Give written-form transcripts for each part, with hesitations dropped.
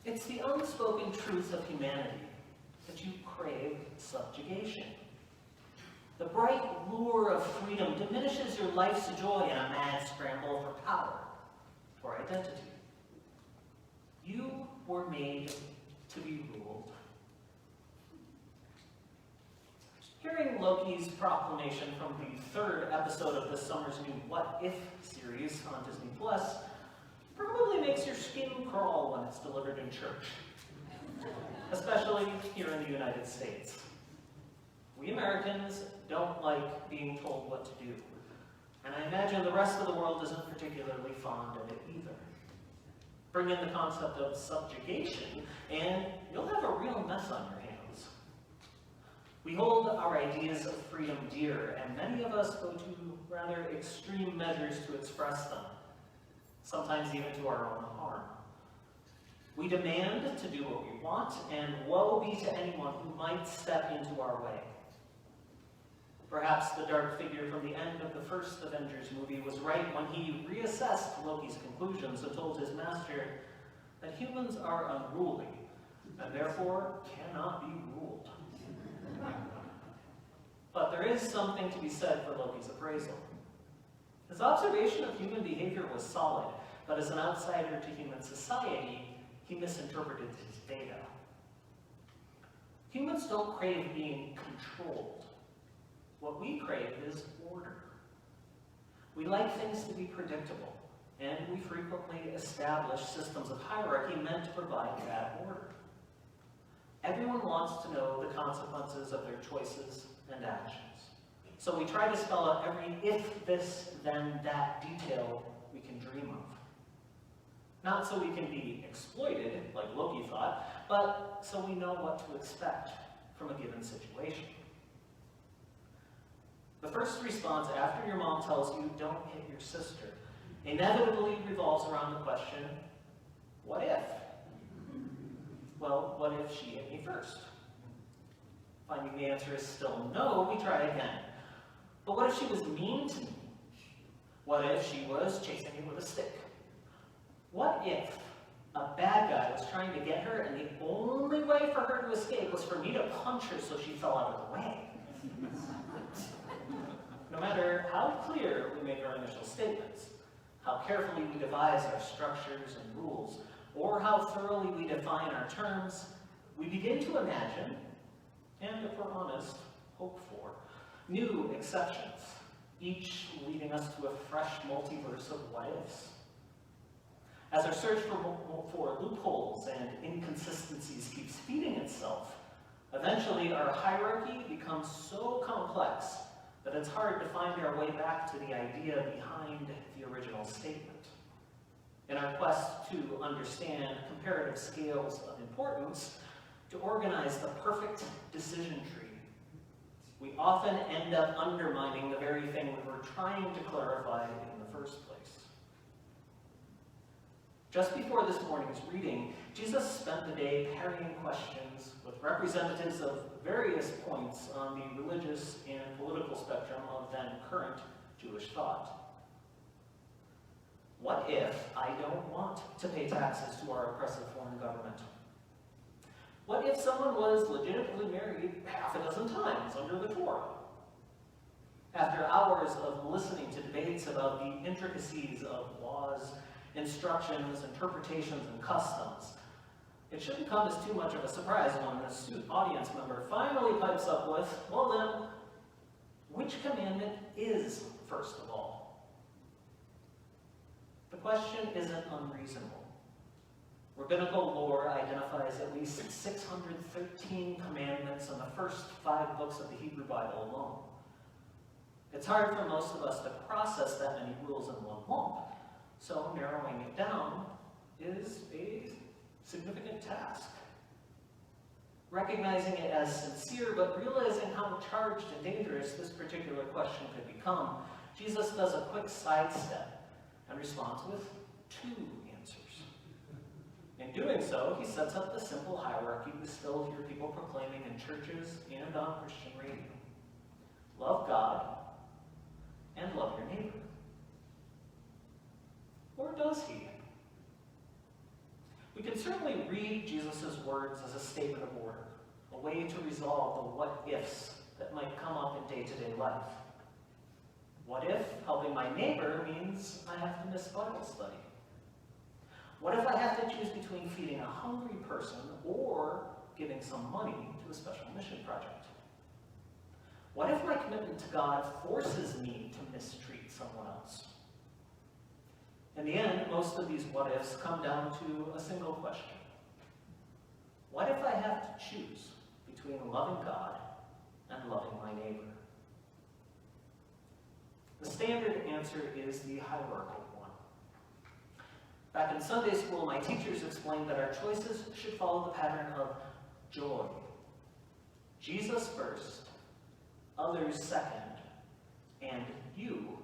It's the unspoken truth of humanity that you crave subjugation. The bright lure of freedom diminishes your life's joy in a mad scramble for power, for identity. You were made to be ruled. Hearing Loki's proclamation from the third episode of this summer's new What If series on Disney Plus probably makes your skin crawl when it's delivered in church, especially here in the United States. We Americans don't like being told what to do, and I imagine the rest of the world isn't particularly fond of it either. Bring in the concept of subjugation, and you'll have a real mess on your hands. We hold our ideas of freedom dear, and many of us go to rather extreme measures to express them, sometimes even to our own harm. We demand to do what we want, and woe be to anyone who might step into our way. Perhaps the dark figure from the end of the first Avengers movie was right when he reassessed Loki's conclusions and told his master that humans are unruly, and therefore cannot be ruled. But there is something to be said for Loki's appraisal. His observation of human behavior was solid, but as an outsider to human society, he misinterpreted his data. Humans don't crave being controlled. What we crave is order. We like things to be predictable, and we frequently establish systems of hierarchy meant to provide that order. Everyone wants to know the consequences of their choices and actions. So we try to spell out every if this, then that detail we can dream of. Not so we can be exploited, like Loki thought, but so we know what to expect from a given situation. The first response after your mom tells you don't hit your sister inevitably revolves around the question, what if? Well, what if she hit me first? Finding the answer is still no, we try again. But what if she was mean to me? What if she was chasing me with a stick? What if a bad guy was trying to get her and the only way for her to escape was for me to punch her so she fell out of the way? No matter how clear we make our initial statements, how carefully we devise our structures and rules, or how thoroughly we define our terms, we begin to imagine, and if we're honest, hope for, new exceptions, each leading us to a fresh multiverse of what-ifs. As our search for loopholes and inconsistencies keeps feeding itself, eventually our hierarchy becomes so complex that it's hard to find our way back to the idea behind the original statement. In our quest to understand comparative scales of importance, to organize the perfect decision tree, we often end up undermining the very thing we were trying to clarify in the first place. Just before this morning's reading, Jesus spent the day parrying questions with representatives of various points on the religious and political spectrum of then current Jewish thought. What if I don't want to pay taxes to our oppressive foreign government? What if someone was legitimately married half a dozen times under the Torah? After hours of listening to debates about the intricacies of laws, instructions, interpretations, and customs, it shouldn't come as too much of a surprise when an astute audience member finally pipes up with, well then, which commandment is first of all? The question isn't unreasonable. Rabbinical lore identifies at least 613 commandments in the first 5 books of the Hebrew Bible alone. It's hard for most of us to process that many rules in one lump, so narrowing it down is a significant task. Recognizing it as sincere, but realizing how charged and dangerous this particular question could become, Jesus does a quick sidestep and responds with 2 answers. In doing so, he sets up the simple hierarchy we still hear people proclaiming in churches and on Christian radio. Love God and love your neighbor. Or does he? We can certainly read Jesus' words as a statement of order, a way to resolve the what-ifs that might come up in day-to-day life. What if helping my neighbor means I have to miss Bible study? What if I have to choose between feeding a hungry person or giving some money to a special mission project? What if my commitment to God forces me to mistreat someone else? In the end, most of these what-ifs come down to a single question. What if I have to choose between loving God and loving my neighbor? The standard answer is the hierarchical one. Back in Sunday school, my teachers explained that our choices should follow the pattern of joy. Jesus first, others second, and you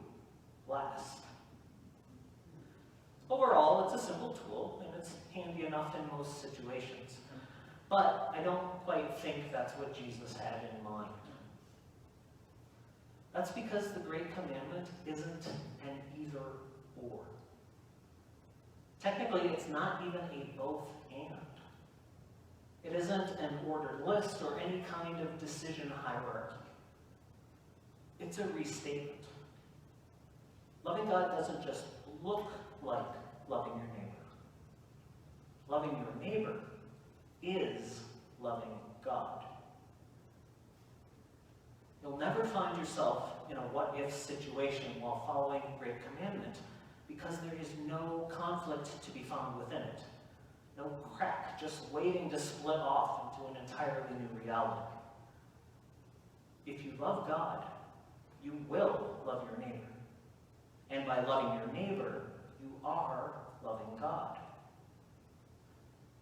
last. Overall, it's a simple tool, and it's handy enough in most situations. But I don't quite think that's what Jesus had in mind. That's because the Great Commandment isn't an either-or. Technically, it's not even a both-and. It isn't an ordered list or any kind of decision hierarchy. It's a restatement. Loving God doesn't just look like loving your neighbor. Loving your neighbor is loving God. You'll never find yourself in a what-if situation while following the Great Commandment because there is no conflict to be found within it. No crack just waiting to split off into an entirely new reality. If you love God, you will love your neighbor. And by loving your neighbor, you are loving God.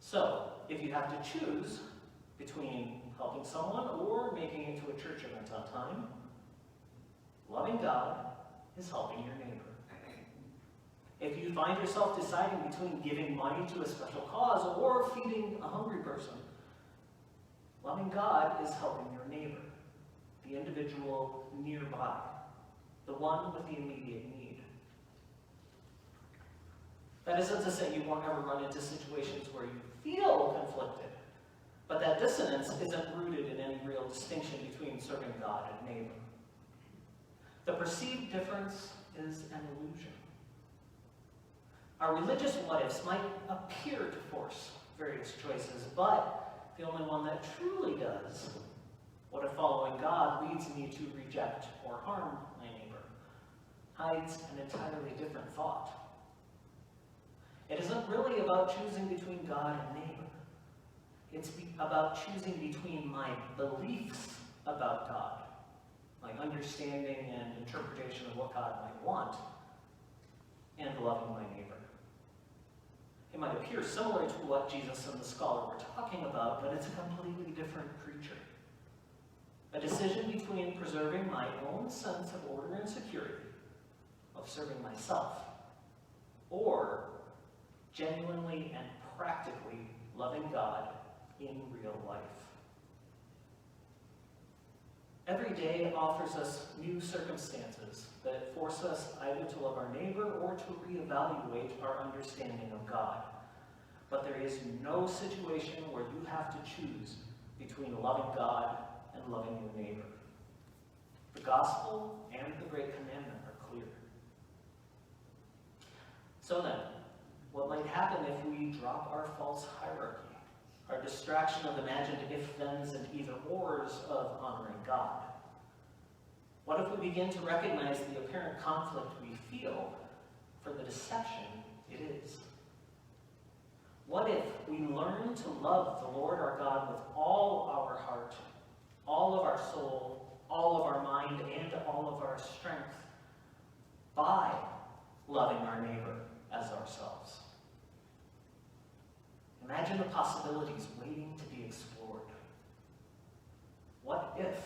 So, if you have to choose between helping someone or making it to a church event on time, loving God is helping your neighbor. If you find yourself deciding between giving money to a special cause or feeding a hungry person, loving God is helping your neighbor, the individual nearby, the one with the immediate need. That isn't to say you won't ever run into situations where you feel conflicted, but that dissonance isn't rooted in any real distinction between serving God and neighbor. The perceived difference is an illusion. Our religious what-ifs might appear to force various choices, but the only one that truly does what if following God leads me to reject or harm my neighbor hides an entirely different thought. It isn't really about choosing between God and neighbor. It's about choosing between my beliefs about God, my understanding and interpretation of what God might want, and loving my neighbor. It might appear similar to what Jesus and the scholar were talking about, but it's a completely different creature. A decision between preserving my own sense of order and security, of serving myself, or genuinely and practically loving God in real life. Every day offers us new circumstances that force us either to love our neighbor or to reevaluate our understanding of God. But there is no situation where you have to choose between loving God and loving your neighbor. The gospel and the Great Commandment are clear. So then, what might happen if we drop our false hierarchy, our distraction of imagined if-thens and either-ors of honoring God? What if we begin to recognize the apparent conflict we feel for the deception it is? What if we learn to love the Lord our God with all our heart, all of our soul, all of our mind, and all of our strength by loving our neighbor as ourselves? Imagine the possibilities waiting to be explored. What if